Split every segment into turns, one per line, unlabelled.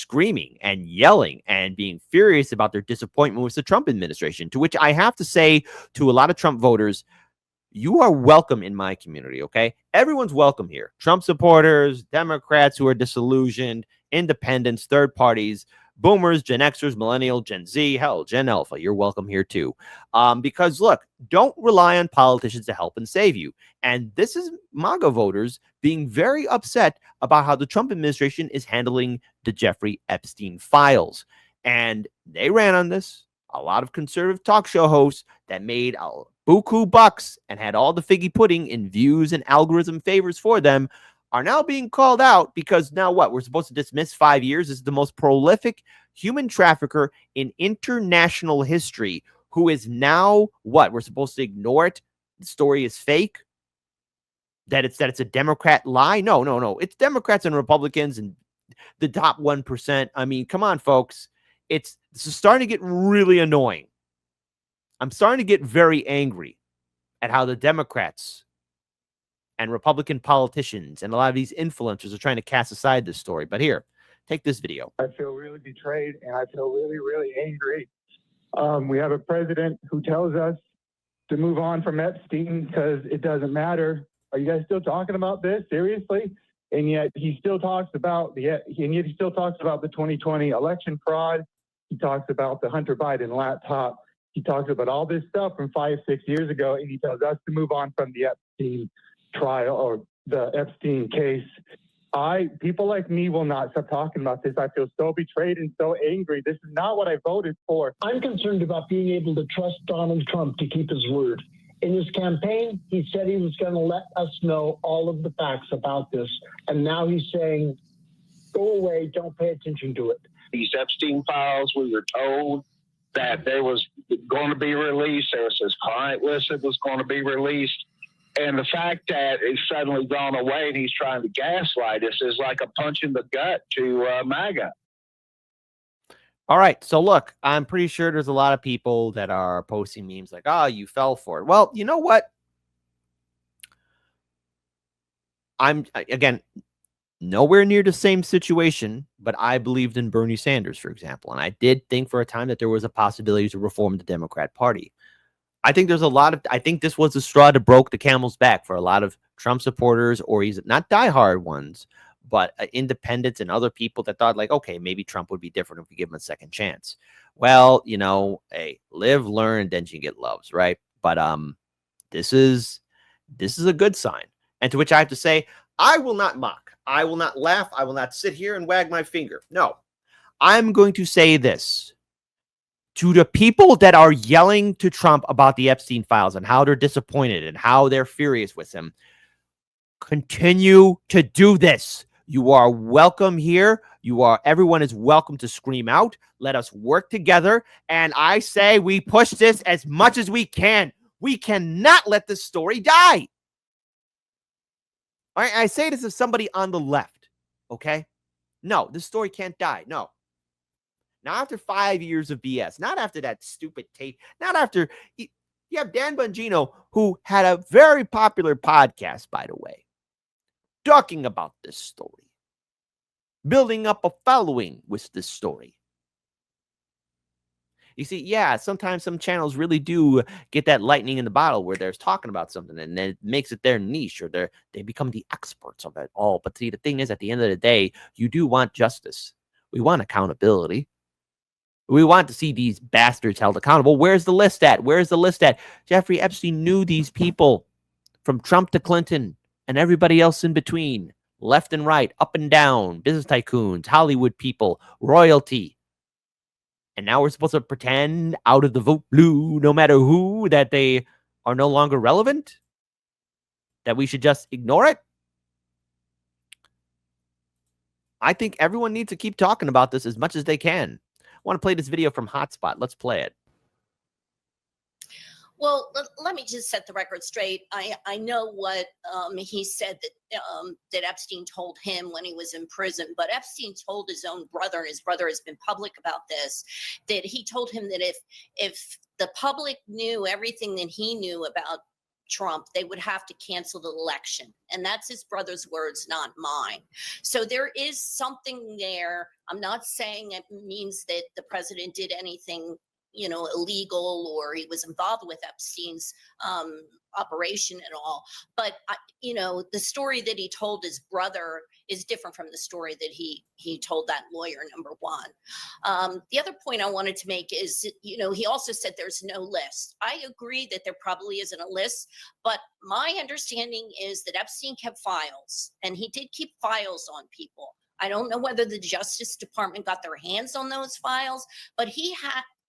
screaming and yelling and being furious about their disappointment with the Trump administration, to which I have to say to a lot of Trump voters, you are welcome in my community, okay? Everyone's welcome here. Trump supporters, Democrats who are disillusioned, independents, third parties, boomers, Gen Xers, millennial, Gen Z, hell, Gen Alpha. You're welcome here too. Because look, don't rely on politicians to help and save you. And this is MAGA voters being very upset about how the Trump administration is handling the Jeffrey Epstein files. And they ran on this. A lot of conservative talk show hosts that made buku bucks and had all the figgy pudding in views and algorithm favors for them are now being called out because now what? We're supposed to dismiss 5 years as the most prolific human trafficker in international history, who is now what? We're supposed to ignore it? The story is fake? That it's a Democrat lie? No. It's Democrats and Republicans and the top 1%. I mean, come on, folks. This is starting to get really annoying. I'm starting to get very angry at how the Democrats and Republican politicians and a lot of these influencers are trying to cast aside this story. But here, take this video.
I feel really betrayed and I feel really, really angry. We have a president who tells us to move on from Epstein because it doesn't matter. Are you guys still talking about this? Seriously? And yet he still talks about the 2020 election fraud. He talks about the Hunter Biden laptop. He talks about all this stuff from 5-6 years ago, and he tells us to move on from the Epstein trial or the Epstein case. People like me will not stop talking about this. I feel so betrayed and so angry. This is not what I voted for.
I'm concerned about being able to trust Donald Trump to keep his word. In his campaign, he said he was going to let us know all of the facts about this. And now he's saying, go away, don't pay attention to it.
These Epstein files, we were told that there was going to be released. There was this client list that was going to be released. And the fact that it's suddenly gone away and he's trying to gaslight us is like a punch in the gut to MAGA.
All right. So look, I'm pretty sure there's a lot of people that are posting memes like, oh, you fell for it. Well, you know what? I'm, again, nowhere near the same situation, but I believed in Bernie Sanders, for example. And I did think for a time that there was a possibility to reform the Democrat Party. I think I think this was the straw that broke the camel's back for a lot of Trump supporters, or he's not diehard ones, but independents and other people that thought like, okay, maybe Trump would be different if we give him a second chance. Well, you know, hey, live, learn, then you get loves, right? But this is a good sign. And to which I have to say, I will not mock. I will not laugh. I will not sit here and wag my finger. No, I'm going to say this to the people that are yelling to Trump about the Epstein files and how they're disappointed and how they're furious with him. Continue to do this. You are welcome here. Everyone is welcome to scream out. Let us work together. And I say we push this as much as we can. We cannot let this story die. All right, I say this as somebody on the left, okay? No, this story can't die. No. Not after 5 years of BS. Not after that stupid tape. Not after... You have Dan Bongino, who had a very popular podcast, by the way, talking about this story. Building up a following with this story. You see, yeah, sometimes some channels really do get that lightning in the bottle where they're talking about something and then it makes it their niche or they become the experts of it all. But see, the thing is, at the end of the day, you do want justice. We want accountability. We want to see these bastards held accountable. Where's the list at? Where's the list at? Jeffrey Epstein knew these people from Trump to Clinton and everybody else in between, left and right, up and down, business tycoons, Hollywood people, royalty. And now we're supposed to pretend out of the vote blue, no matter who, that they are no longer relevant? That we should just ignore it? I think everyone needs to keep talking about this as much as they can. I want to play this video from Hotspot. Let's play it.
Well, let me just set the record straight. I know what he said that Epstein told him when he was in prison, but Epstein told his own brother, and his brother has been public about this, that he told him that if the public knew everything that he knew about Trump, they would have to cancel the election. And that's his brother's words, not mine. So there is something there. I'm not saying it means that the president did anything, illegal, or he was involved with Epstein's operation at all. But, the story that he told his brother is different from the story that he told that lawyer, number one. The other point I wanted to make is, he also said there's no list. I agree that there probably isn't a list, but my understanding is that Epstein kept files, and he did keep files on people. I don't know whether the Justice Department got their hands on those files, but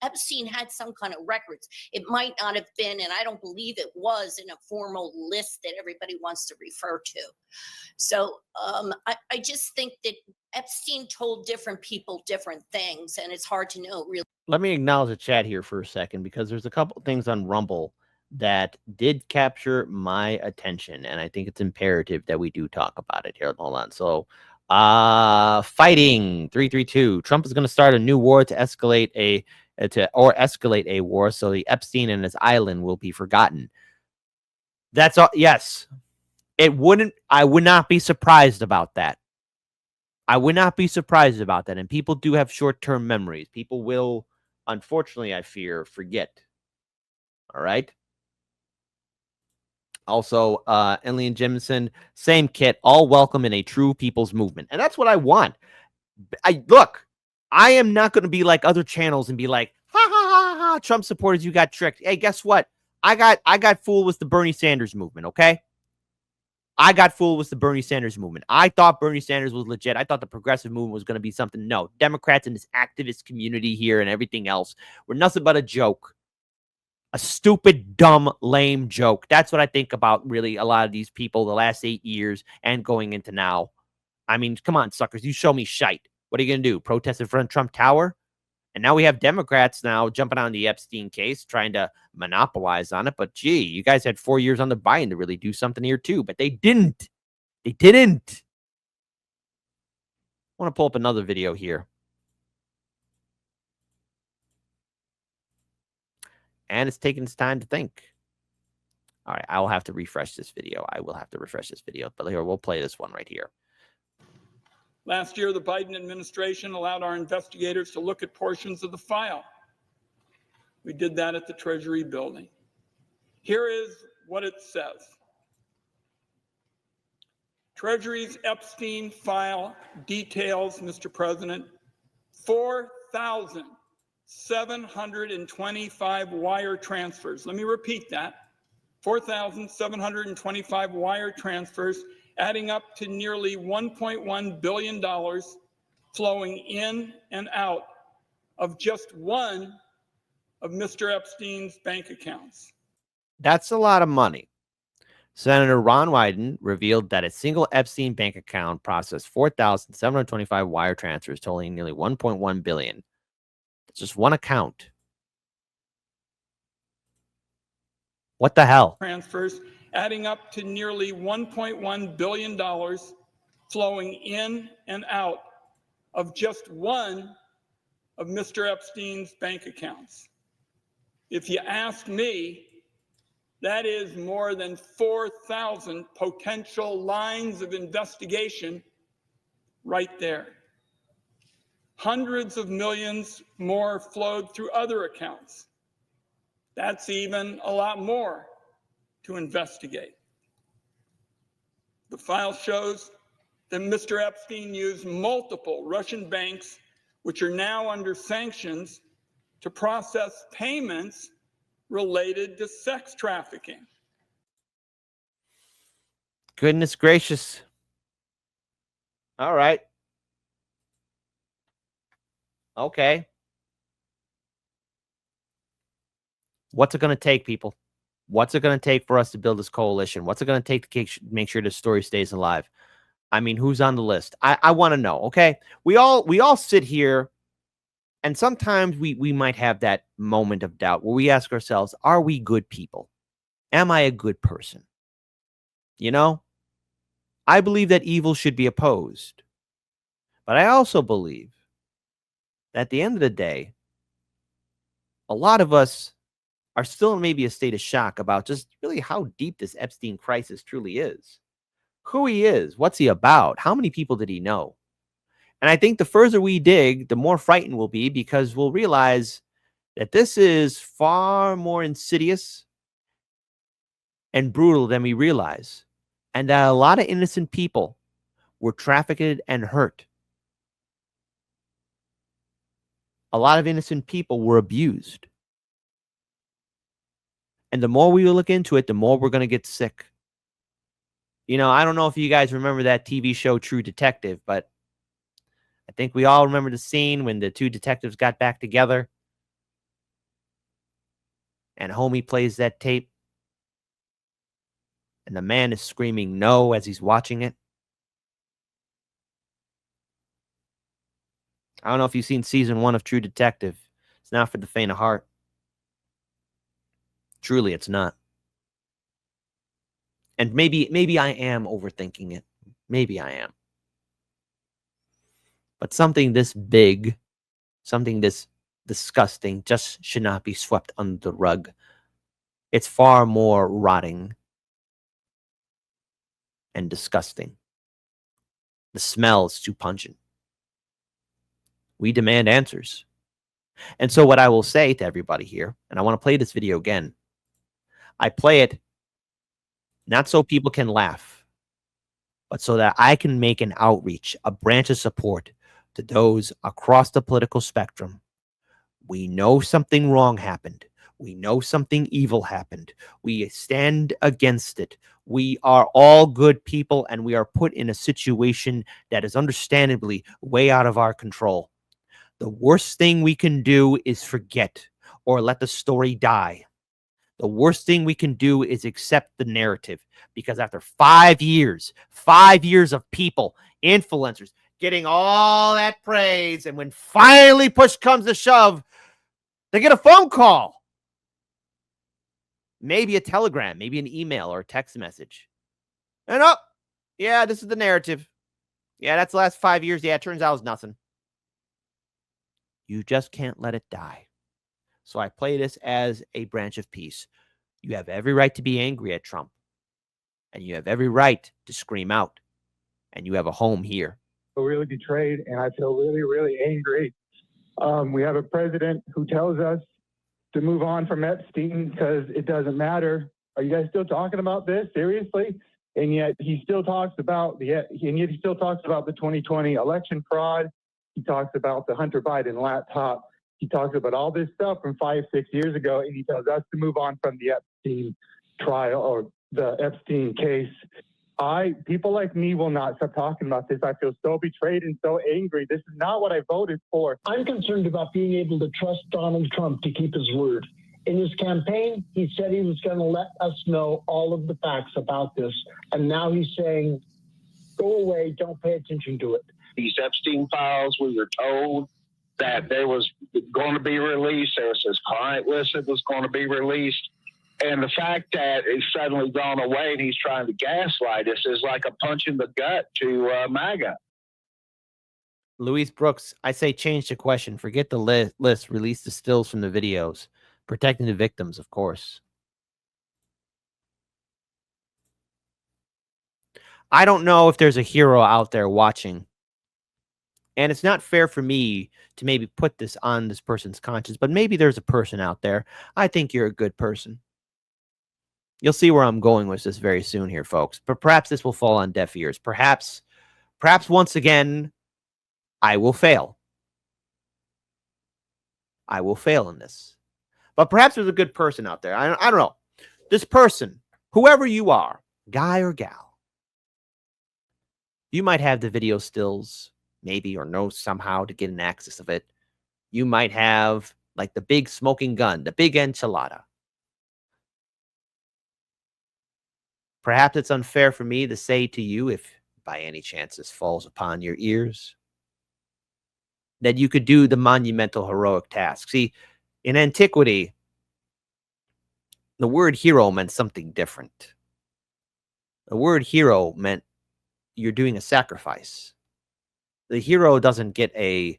Epstein had some kind of records. It might not have been, and I don't believe it was, in a formal list that everybody wants to refer to. So I just think that Epstein told different people different things, and it's hard to know really.
Let me acknowledge the chat here for a second, because there's a couple things on Rumble that did capture my attention, and I think it's imperative that we do talk about it here. Hold on. So fighting 332. Trump is going to start a new war to escalate a war, so the Epstein and his island will be forgotten. That's all. Yes, I would not be surprised about that. I would not be surprised about that. And people do have short-term memories. People will, unfortunately, I fear, forget. All right. Also, Elian Jemison, same kit, all welcome in a true people's movement. And that's what I want. Look, I am not going to be like other channels and be like, ha, ha, ha, ha, Trump supporters, you got tricked. Hey, guess what? I got fooled with the Bernie Sanders movement, okay? I got fooled with the Bernie Sanders movement. I thought Bernie Sanders was legit. I thought the progressive movement was going to be something. No, Democrats and this activist community here and everything else were nothing but a joke. A stupid, dumb, lame joke. That's what I think about really a lot of these people the last 8 years and going into now. I mean, come on, suckers. You show me shite. What are you going to do? Protest in front of Trump Tower? And now we have Democrats now jumping on the Epstein case, trying to monopolize on it. But gee, you guys had 4 years on the Biden to really do something here too. But they didn't. They didn't. I want to pull up another video here. And it's taking its time to think. All right, I will have to refresh this video. I will have to refresh this video. But here, we'll play this one right here.
Last year, the Biden administration allowed our investigators to look at portions of the file. We did that at the Treasury building. Here is what it says. Treasury's Epstein file details, Mr. President, 4,725 wire transfers. Let me repeat that. 4,725 wire transfers, adding up to nearly $1.1 billion flowing in and out of just one of Mr. Epstein's bank accounts.
That's a lot of money. Senator Ron Wyden revealed that a single Epstein bank account processed 4,725 wire transfers totaling nearly $1.1 billion. It's just one account. What the hell?
Transfers adding up to nearly $1.1 billion flowing in and out of just one of Mr. Epstein's bank accounts. If you ask me, that is more than 4,000 potential lines of investigation right there. Hundreds of millions more flowed through other accounts. That's even a lot more to investigate. The file shows that Mr. Epstein used multiple Russian banks, which are now under sanctions, to process payments related to sex trafficking.
Goodness gracious. All right. Okay. What's it going to take, people? What's it going to take for us to build this coalition? What's it going to take to make sure this story stays alive? I mean, who's on the list? I want to know, okay? We all sit here, and sometimes we might have that moment of doubt where we ask ourselves, are we good people? Am I a good person? You know? I believe that evil should be opposed. But I also believe that at the end of the day, a lot of us are still in maybe a state of shock about just really how deep this Epstein crisis truly is. Who he is, what's he about, how many people did he know? And I think the further we dig, the more frightened we'll be, because we'll realize that this is far more insidious and brutal than we realize, and that a lot of innocent people were trafficked and hurt. A lot of innocent people were abused. And the more we look into it, the more we're going to get sick. You know, I don't know if you guys remember that TV show True Detective, but I think we all remember the scene when the two detectives got back together and homie plays that tape and the man is screaming no as he's watching it. I don't know if you've seen season 1 of True Detective. It's not for the faint of heart. Truly, it's not. And maybe I am overthinking it. Maybe I am. But something this big, something this disgusting just should not be swept under the rug. It's far more rotting and disgusting. The smell is too pungent. We demand answers. And so what I will say to everybody here, and I want to play this video again. I play it not so people can laugh, but so that I can make an outreach, a branch of support to those across the political spectrum. We know something wrong happened. We know something evil happened. We stand against it. We are all good people, and we are put in a situation that is understandably way out of our control. The worst thing we can do is forget or let the story die. The worst thing we can do is accept the narrative, because after 5 years of people, influencers, getting all that praise, and when finally push comes to shove, they get a phone call, maybe a telegram, maybe an email or a text message. And yeah, this is the narrative. Yeah, that's the last 5 years. Yeah, it turns out it was nothing. You just can't let it die. So I play this as a branch of peace. You have every right to be angry at Trump, and you have every right to scream out, and you have a home here.
I feel really betrayed, and I feel really, really angry. We have a president who tells us to move on from Epstein because it doesn't matter. Are you guys still talking about this seriously? And yet he still talks about the 2020 election fraud. He talks about the Hunter Biden laptop. He talks about all this stuff from 5-6 years ago, and he tells us to move on from the Epstein trial or the Epstein case. People like me will not stop talking about this. I feel so betrayed and so angry. This is not what I voted for.
I'm concerned about being able to trust Donald Trump to keep his word. In his campaign, he said he was going to let us know all of the facts about this. And now he's saying, go away, don't pay attention to it.
These Epstein files, we were told that there was going to be released. There was his client list that was going to be released. And the fact that it's suddenly gone away and he's trying to gaslight us is like a punch in the gut to MAGA.
Louise Brooks, I say change the question. Forget the list. Release the stills from the videos. Protecting the victims, of course. I don't know if there's a hero out there watching. And it's not fair for me to maybe put this on this person's conscience, but maybe there's a person out there. I think you're a good person. You'll see where I'm going with this very soon here, folks. But perhaps this will fall on deaf ears. Perhaps once again, I will fail. I will fail in this. But perhaps there's a good person out there. I don't know. This person, whoever you are, guy or gal, you might have the video stills, maybe, or know somehow to get an access of it. You might have like the big smoking gun, the big enchilada. Perhaps it's unfair for me to say to you, if by any chance this falls upon your ears, that you could do the monumental heroic task. See, in antiquity, the word hero meant something different. The word hero meant you're doing a sacrifice. The hero doesn't get a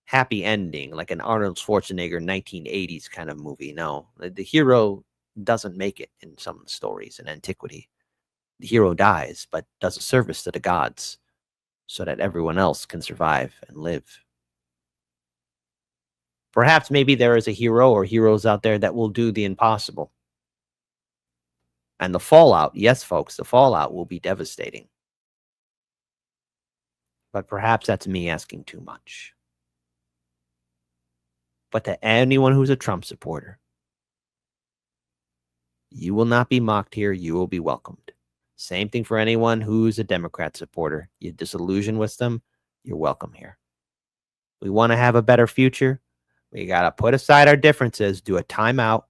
happy ending, like an Arnold Schwarzenegger 1980s kind of movie. No, the hero doesn't make it in some stories in antiquity. The hero dies, but does a service to the gods so that everyone else can survive and live. Perhaps maybe there is a hero or heroes out there that will do the impossible. And the fallout, yes, folks, the fallout will be devastating. But perhaps that's me asking too much. But to anyone who's a Trump supporter, you will not be mocked here. You will be welcomed. Same thing for anyone who's a Democrat supporter. You're disillusioned with them, you're welcome here. We want to have a better future. We got to put aside our differences, do a timeout,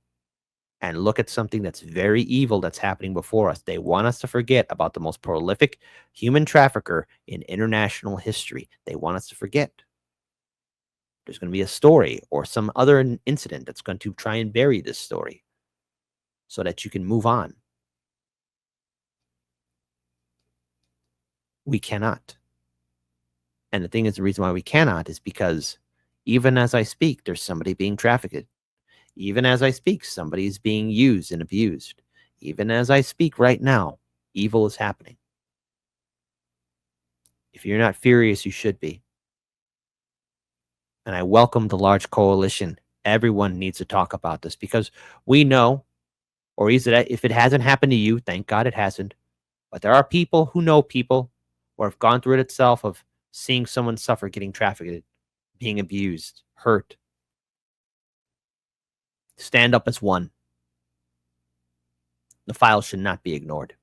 and look at something that's very evil that's happening before us. They want us to forget about the most prolific human trafficker in international history. They want us to forget. There's going to be a story or some other incident that's going to try and bury this story so that you can move on. We cannot. And the thing is, the reason why we cannot is because even as I speak, there's somebody being trafficked. Even as I speak, somebody is being used and abused. Even as I speak right now, evil is happening. If you're not furious, you should be. And I welcome the large coalition. Everyone needs to talk about this because we know, or is it, if it hasn't happened to you, thank God it hasn't. But there are people who know people or have gone through it itself of seeing someone suffer, getting trafficked, being abused, hurt. Stand up as one. The file should not be ignored.